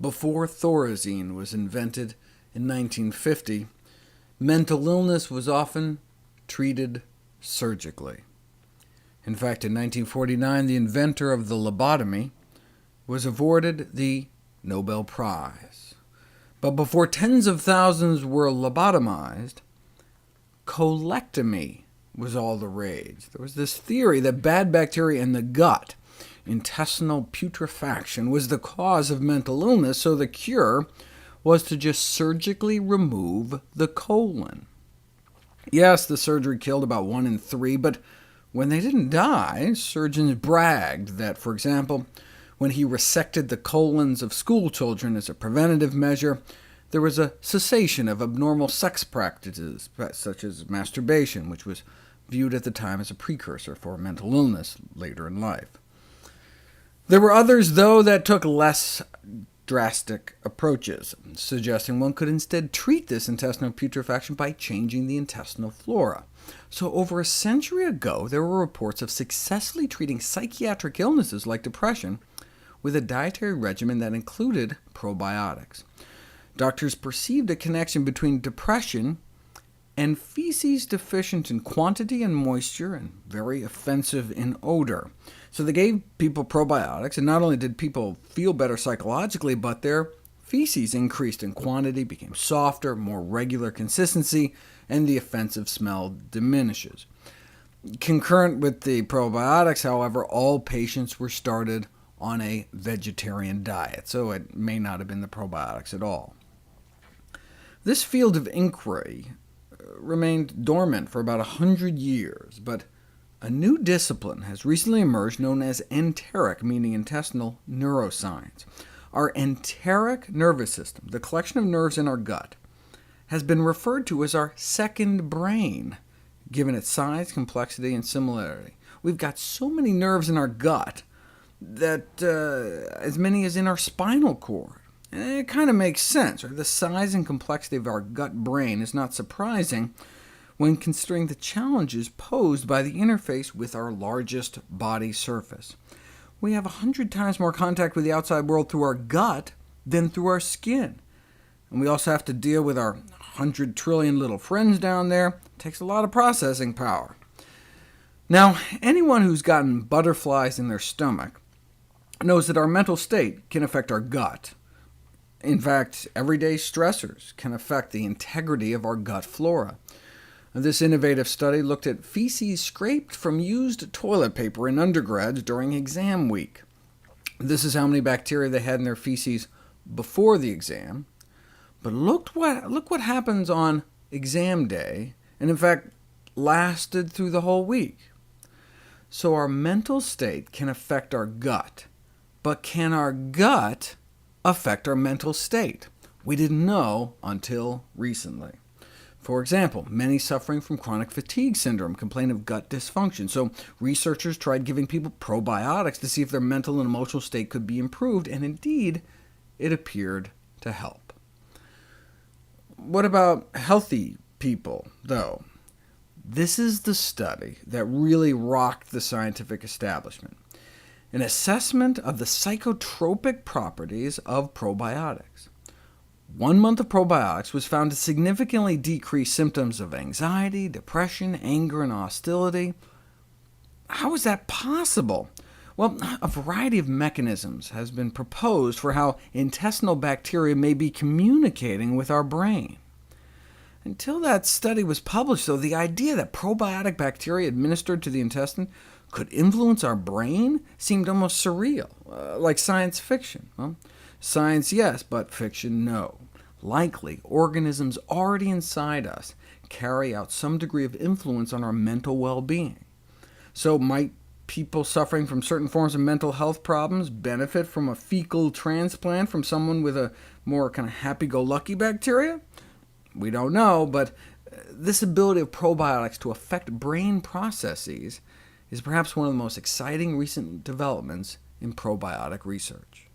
Before Thorazine was invented in 1950, mental illness was often treated surgically. In fact, in 1949, the inventor of the lobotomy was awarded the Nobel Prize. But before tens of thousands were lobotomized, colectomy was all the rage. There was this theory that bad bacteria in the gut, intestinal putrefaction, was the cause of mental illness, so the cure was to just surgically remove the colon. Yes, the surgery killed about 1 in 3, but when they didn't die, surgeons bragged that, for example, when he resected the colons of school children as a preventative measure, there was a cessation of abnormal sex practices, such as masturbation, which was viewed at the time as a precursor for mental illness later in life. There were others, though, that took less drastic approaches, suggesting one could instead treat this intestinal putrefaction by changing the intestinal flora. So over a century ago, there were reports of successfully treating psychiatric illnesses like depression with a dietary regimen that included probiotics. Doctors perceived a connection between depression and feces deficient in quantity and moisture, and very offensive in odor. So they gave people probiotics, and not only did people feel better psychologically, but their feces increased in quantity, became softer, more regular consistency, and the offensive smell diminishes. Concurrent with the probiotics, however, all patients were started on a vegetarian diet, so it may not have been the probiotics at all. This field of inquiry remained dormant for about 100 years, but a new discipline has recently emerged known as enteric, meaning intestinal neuroscience. Our enteric nervous system, the collection of nerves in our gut, has been referred to as our second brain, given its size, complexity, and similarity. We've got so many nerves in our gut that as many as in our spinal cord. And it kind of makes sense. Right? The size and complexity of our gut-brain is not surprising when considering the challenges posed by the interface with our largest body surface. We have 100 times more contact with the outside world through our gut than through our skin. And we also have to deal with our 100 trillion little friends down there. It takes a lot of processing power. Now, anyone who's gotten butterflies in their stomach knows that our mental state can affect our gut. In fact, everyday stressors can affect the integrity of our gut flora. This innovative study looked at feces scraped from used toilet paper in undergrads during exam week. This is how many bacteria they had in their feces before the exam. But look what happens on exam day, and in fact lasted through the whole week. So our mental state can affect our gut, but can our gut affect our mental state? We didn't know until recently. For example, many suffering from chronic fatigue syndrome complain of gut dysfunction, so researchers tried giving people probiotics to see if their mental and emotional state could be improved, and indeed, it appeared to help. What about healthy people, though? This is the study that really rocked the scientific establishment. An assessment of the psychotropic properties of probiotics. 1 month of probiotics was found to significantly decrease symptoms of anxiety, depression, anger, and hostility. How is that possible? Well, a variety of mechanisms has been proposed for how intestinal bacteria may be communicating with our brain. Until that study was published, though, the idea that probiotic bacteria administered to the intestine could influence our brain seemed almost surreal, like science fiction. Well, science, yes, but fiction, no. Likely, organisms already inside us carry out some degree of influence on our mental well-being. So might people suffering from certain forms of mental health problems benefit from a fecal transplant from someone with a more kind of happy-go-lucky bacteria? We don't know, but this ability of probiotics to affect brain processes is perhaps one of the most exciting recent developments in probiotic research.